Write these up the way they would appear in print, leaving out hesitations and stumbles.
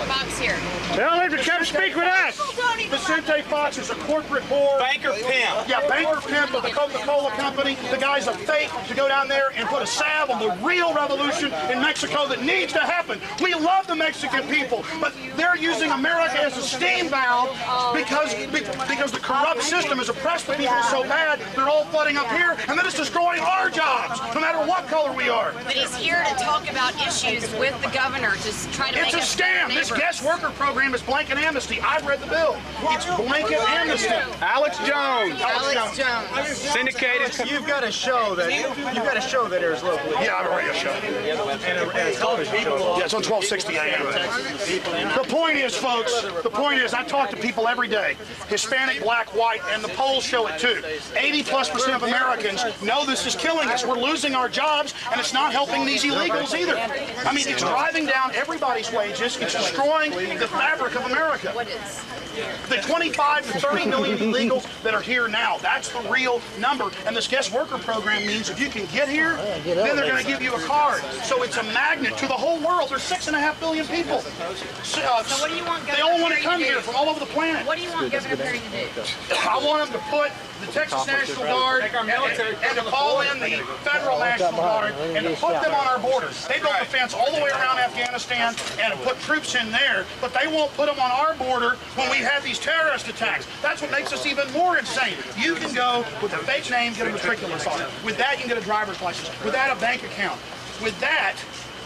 Fox here. Tell him to come speak with us. Vicente Fox is a corporate board. Banker pimp. Yeah, banker pimp of the Coca-Cola company. The guy's a fake to go down there and put a salve on the real revolution in Mexico that needs to happen. We love the Mexican people, but they're using America as a steam valve because the corrupt system has oppressed the people so bad, they're all flooding up here, and then it's destroying our jobs, no matter what color we are. But he's here to talk about issues with the governor to try to make us It's a scam. This guest worker program is blanket amnesty. I've read the bill. It's blanket amnesty. Alex Jones. Alex Jones. Syndicated. You've got to show that there's local. Yeah, I have a radio show. And a television show. Yeah, it's on 1260 AM. The point is, folks, I talk to people every day, Hispanic, black, white, and the polls show it too. 80+% of Americans know this is killing us. We're losing our jobs, and it's not helping these illegals either. I mean, it's driving down everybody's wages. It's destroying the fabric of America. What is? The 25 to 30 million illegals that are here now, that's the real number. And this guest worker program means if you can get here, then they're going to give you a card. So it's a magnet to the whole world. There's 6.5 billion people. So what do you want Governor They all want to Perry come do? here from all over the planet. What do you want Governor Perry to do? I want them to put the Texas National Guard and to call in the Federal National Guard and to put them on our borders. They built a fence all the way around Afghanistan and to put troops in there, but they won't put them on our border when we have these terrorist attacks. That's what makes us even more insane. You can go with a fake name, get a matriculus on it. With that, you can get a driver's license. With that, a bank account. With that,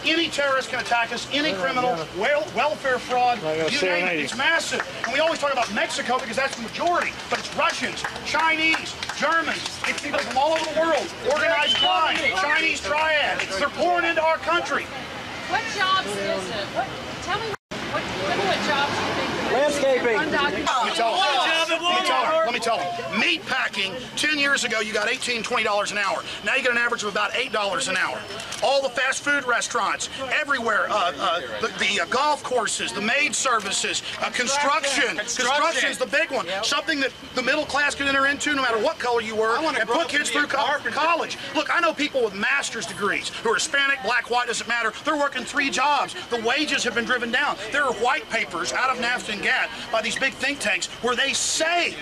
any terrorist can attack us, any criminal, welfare fraud, you name it. It's massive. And we always talk about Mexico because that's the majority, but it's Russians, Chinese, Germans, it's people from all over the world, organized crime, Chinese triad. They're pouring into our country. What jobs is it? Tell me what jobs you think. Landscaping. Let me tell them. Meat packing, 10 years ago, you got $18, $20 an hour. Now you get an average of about $8 an hour. All the fast food restaurants, everywhere, the golf courses, the maid services, construction. Construction is the big one. Something that the middle class can enter into no matter what color you were and put kids through college. Look, I know people with master's degrees who are Hispanic, black, white, doesn't matter. They're working 3 jobs. The wages have been driven down. There are white papers out of NAFTA and GATT by these big think tanks where they say,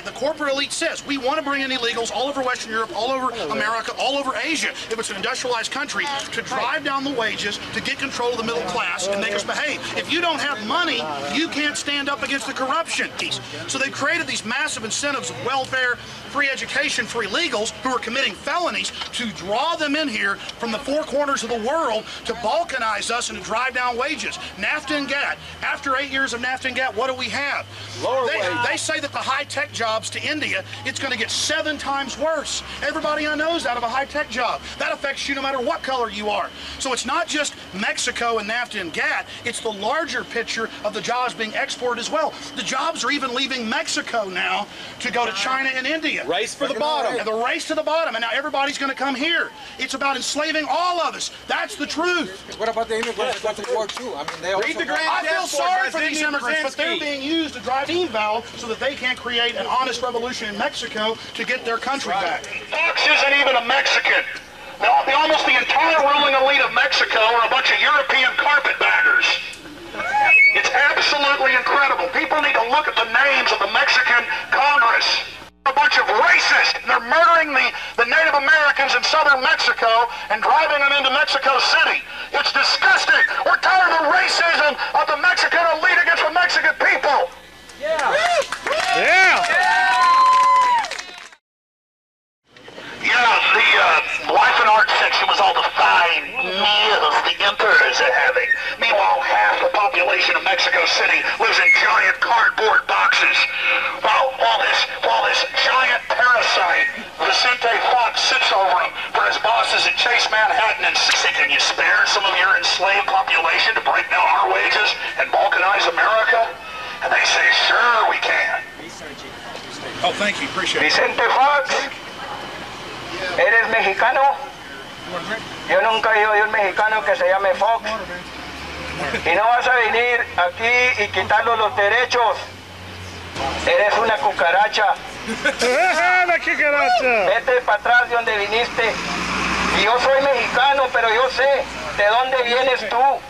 the corporate elite says, we want to bring in illegals all over Western Europe, all over America, all over Asia, if it's an industrialized country, to drive down the wages, to get control of the middle class and make us behave. If you don't have money, you can't stand up against the corruption. So they've created these massive incentives of welfare, free education for illegals who are committing felonies to draw them in here from the 4 corners of the world to balkanize us and to drive down wages. NAFTA and GATT. After 8 years of NAFTA and GATT, what do we have? They say that the high-tech jobs to India, it's going to get 7 times worse. Everybody I know is out of a high-tech job. That affects you no matter what color you are. So it's not just Mexico and NAFTA and GATT, it's the larger picture of the jobs being exported as well. The jobs are even leaving Mexico now to go to China and India. Race for the bottom. And the race to the bottom, and now everybody's going to come here. It's about enslaving all of us. That's the truth. What about the immigrants that go to war too? I mean, they also... I feel sorry for these immigrants, but they're being used to drive steam valve so that they can't create an honest revolution in Mexico to get their country back. Fox isn't even a Mexican. Almost the entire ruling elite of Mexico are a bunch of European carpetbaggers. It's absolutely incredible. People need to look at the names of the Mexican Congress. A bunch of racists. They're murdering the Native Americans in southern Mexico and driving them into Mexico City. It's disgusting. We're tired of the racism of the Mexican elite against the Mexican people. Yeah. The life and art section was all the fine meals the emperors are having. Meanwhile, half the population of Mexico City lives in giant cardboard boxes. While this giant parasite, Vicente Fox, sits over them for his bosses at Chase Manhattan and says, can you spare some of your enslaved population to break down our wages and balkanize America? And they say, sure we can. Oh, thank you. Appreciate it. Vicente Fox, ¿eres mexicano? Yo nunca he oído un mexicano que se llame Fox. Y no vas a venir aquí y quitarnos los derechos. Eres una cucaracha. Vete para atrás de donde viniste. Y yo soy mexicano, pero yo sé de dónde vienes tú.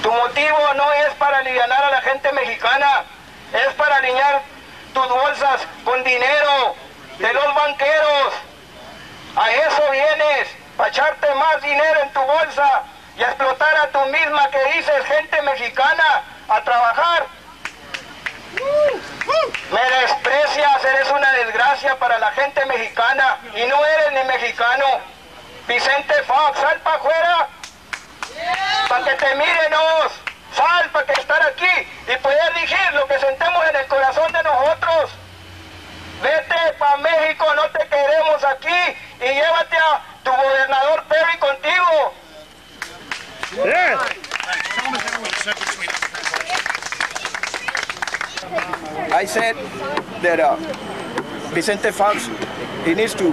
Tu motivo no es para alivianar a la gente mexicana, es para alinear tus bolsas con dinero de los banqueros. A eso vienes, para echarte más dinero en tu bolsa y a explotar a tu misma que dices gente mexicana a trabajar. Me desprecias, eres una desgracia para la gente mexicana y no eres ni mexicano. Vicente Fox, sal para afuera, para que te mírenos, sal para que estar aquí y poder dirigir lo que sentemos en el corazón de nosotros. Vete para México, no te queremos aquí y llévate a tu gobernador Perry contigo. I said that Vicente Fox, he needs to,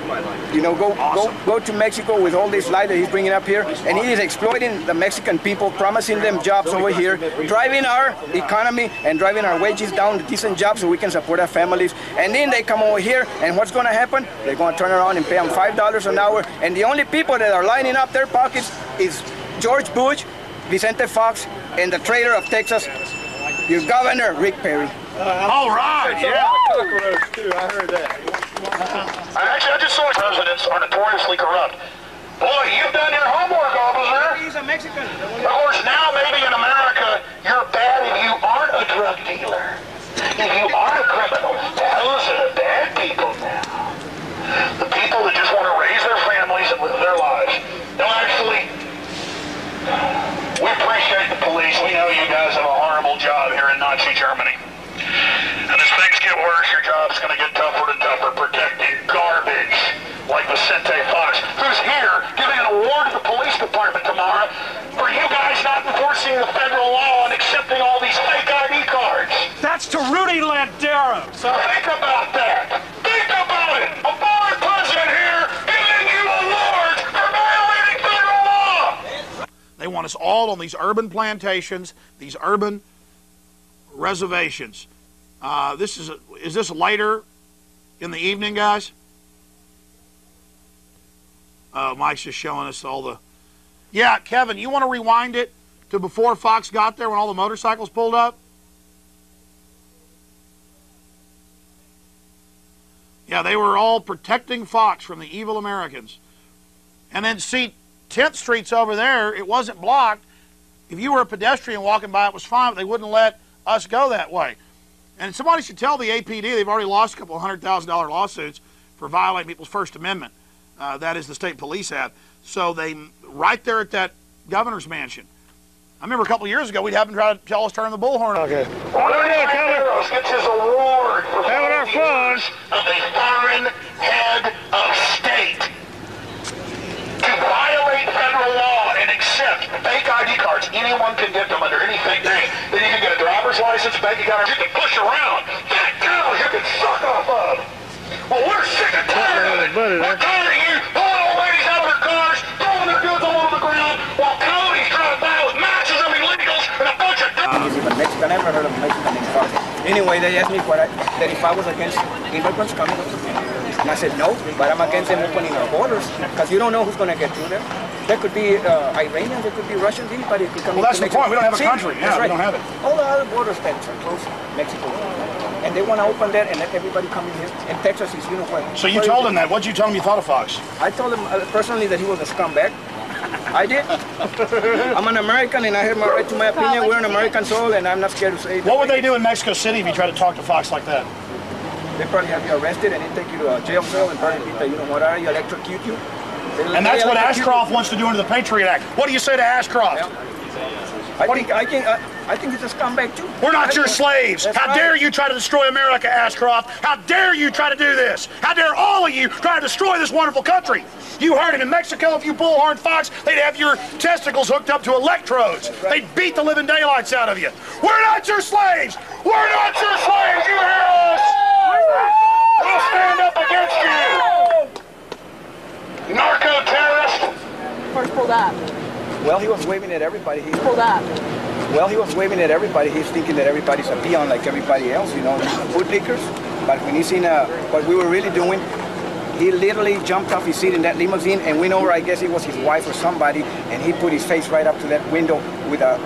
go to Mexico with all this light that he's bringing up here, and he is exploiting the Mexican people, promising them jobs over here, driving our economy and driving our wages down to decent jobs so we can support our families. And then they come over here, and what's going to happen? They're going to turn around and pay them $5 an hour, and the only people that are lining up their pockets is George Bush, Vicente Fox, and the traitor of Texas, your governor, Rick Perry. All right, yeah. Too, I heard that. Actually, I just saw presidents are notoriously corrupt. Boy, you've done your homework, officer. He's a Mexican. Of course, now maybe in America, you're bad if you aren't a drug dealer. If you aren't a criminal. Those are the bad people now. The people that just want to raise their families and live their lives. No, actually, we appreciate the police. We know you guys have a horrible job here in Nazi Germany. And as things get worse, your job's going to get tougher and tougher protecting garbage like Vicente Fox, who's here giving an award to the police department tomorrow for you guys not enforcing the federal law and accepting all these fake ID cards. That's to Rudy Landero. So think about that. Think about it. A foreign president here giving you awards for violating federal law. They want us all on these urban plantations, these urban reservations. Is this later in the evening, guys? Mike's just showing us all the... Yeah, Kevin, you want to rewind it to before Fox got there when all the motorcycles pulled up? Yeah, they were all protecting Fox from the evil Americans. And then, see, 10th Street's over there. It wasn't blocked. If you were a pedestrian walking by, it was fine, but they wouldn't let us go that way. And somebody should tell the APD they've already lost a couple of $100,000 lawsuits for violating people's First Amendment. That is the state police have. So they, right there at that governor's mansion. I remember a couple of years ago, we'd have them try to tell us to turn the bullhorn. Okay. One of the heroes gets his award for Having our fun. of a foreign head of state to violate federal law and accept fake ID cards. Anyone can get them under any fake name. Then you can get a driver's license, bank account, you can push around. Fat girls you can suck off of. Well, we're sick and tired of it. We're tired of you pulling old ladies out of their cars, throwing their goods all over the ground, while coyotes drive by with matches of illegals and a bunch of... He's even Mexican. I never heard of a Mexican named Fox. Anyway, they asked me that if I was against immigrants coming. And I said no, but I'm against them opening our borders because you don't know who's going to get through there. There could be Iranians, there could be Russians, anybody could come. Well, that's the Mexico. point. We don't have a country. Yeah, That's right. we don't have it. All the other border states are closed. Mexico. And they want to open that and let everybody come in here. And Texas is, you know what? So you told him that. What did you tell him you thought of Fox? I told him personally that he was a scumbag. I did. I'm an American and I have my right to my opinion. We're an American soul and I'm not scared to say it. What would they do in Mexico City if you tried to talk to Fox like that? They probably have you arrested and then take you to a jail cell and probably beat the, you know what are you, electrocute you. And that's what Ashcroft wants to do under the Patriot Act. What do you say to Ashcroft? Yeah. I think he's a scumbag too. We're not your slaves. That's How right. dare you try to destroy America, Ashcroft? How dare you try to do this? How dare all of you try to destroy this wonderful country? You heard it in Mexico. If you bullhorn Fox, they'd have your testicles hooked up to electrodes. They'd beat the living daylights out of you. We're not your slaves. We're not your slaves. You hear us? We'll stand up against you. Narco-terrorist. First pulled up. Well, he was waving at everybody. Pulled up. Well, he was waving at everybody. He's thinking that everybody's a peon like everybody else, you know, bootlickers. But when he seen what we were really doing, he literally jumped off his seat in that limousine and went over, I guess it was his wife or somebody, and he put his face right up to that window with a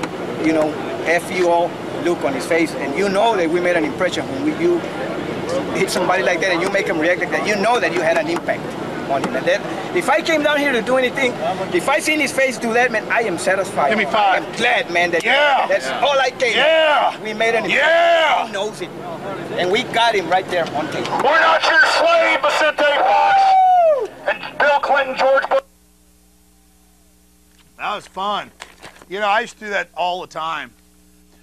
you know, F-U-O look on his face, and you know that we made an impression when you hit somebody like that and you make him react like that. You know that you had an impact on him. And that, if I came down here to do anything, if I seen his face do that, man, I am satisfied. Give me 5. I'm glad, man, that that's all I came. Yeah. We made an impression. Yeah. He knows it. And we got him right there on tape. We're not your slave, Vicente Fox. And Bill Clinton, George Bush. That was fun. You know, I used to do that all the time.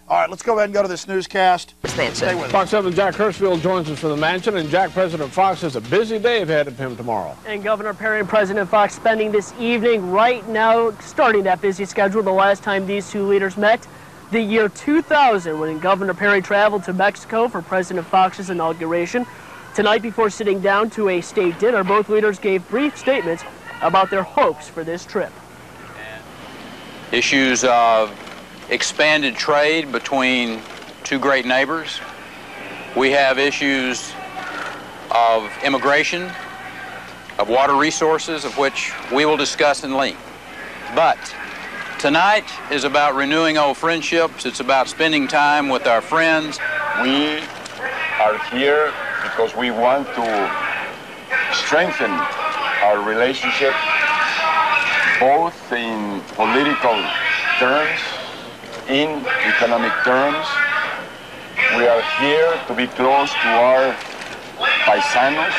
All right, let's go ahead and go to this newscast. Stay with us. Fox 7 Jack Hirschfield joins us from the mansion, and Jack, President Fox has a busy day ahead of him tomorrow. And Governor Perry and President Fox spending this evening right now, starting that busy schedule. The last time these two leaders met, the year 2000, when Governor Perry traveled to Mexico for President Fox's inauguration. Tonight, before sitting down to a state dinner, both leaders gave brief statements about their hopes for this trip. Issues of expanded trade between two great neighbors. We have issues of immigration, of water resources, of which we will discuss in length. But tonight is about renewing old friendships. It's about spending time with our friends. We are here because we want to strengthen our relationship, both in political terms, in economic terms. We are here to be close to our paisanos.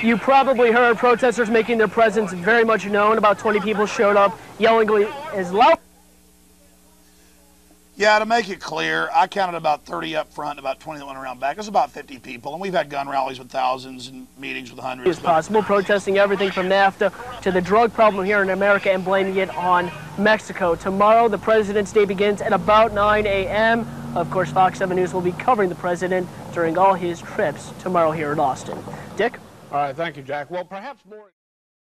You probably heard protesters making their presence very much known. About 20 people showed up yelling as loud. Yeah, to make it clear, I counted about 30 up front and about 20 that went around back. It was about 50 people, and we've had gun rallies with thousands and meetings with hundreds. As possible, protesting everything from NAFTA to the drug problem here in America and blaming it on Mexico. Tomorrow, the President's Day begins at about 9 a.m. Of course, Fox 7 News will be covering the President during all his trips tomorrow here in Austin. Dick? All right, thank you, Jack. Well, perhaps more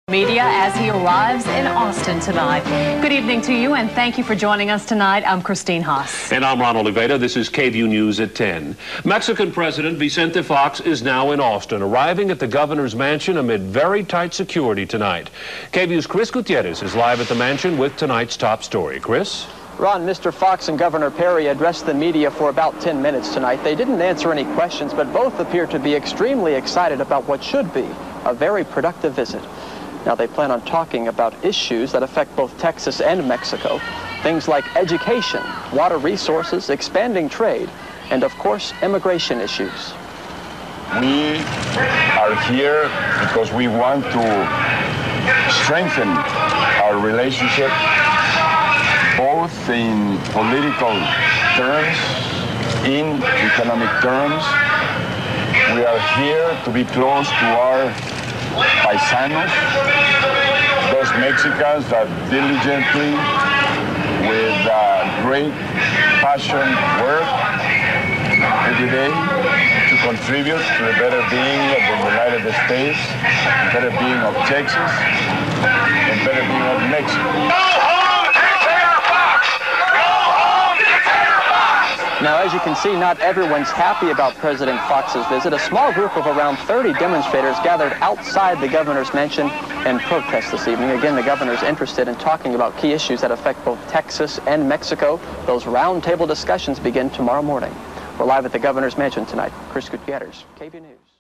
media as he arrives in Austin tonight. Good evening to you, and thank you for joining us tonight. I'm Christine Haas. And I'm Ron Oliveira. This is KVUE News at 10. Mexican President Vicente Fox is now in Austin, arriving at the governor's mansion amid very tight security tonight. KVUE's Chris Gutierrez is live at the mansion with tonight's top story. Chris? Ron, Mr. Fox and Governor Perry addressed the media for about 10 minutes tonight. They didn't answer any questions, but both appear to be extremely excited about what should be a very productive visit. Now, they plan on talking about issues that affect both Texas and Mexico, things like education, water resources, expanding trade, and, of course, immigration issues. We are here because we want to strengthen our relationship, both in political terms, in economic terms. We are here to be close to our paisanos, those Mexicans that diligently, with great passion, work every day to contribute to the better being of the United States, the better being of Texas, and better being of Mexico. Now, as you can see, not everyone's happy about President Fox's visit. A small group of around 30 demonstrators gathered outside the governor's mansion and protest this evening. Again, the governor's interested in talking about key issues that affect both Texas and Mexico. Those roundtable discussions begin tomorrow morning. We're live at the governor's mansion tonight. Chris Gutierrez, KVUE News.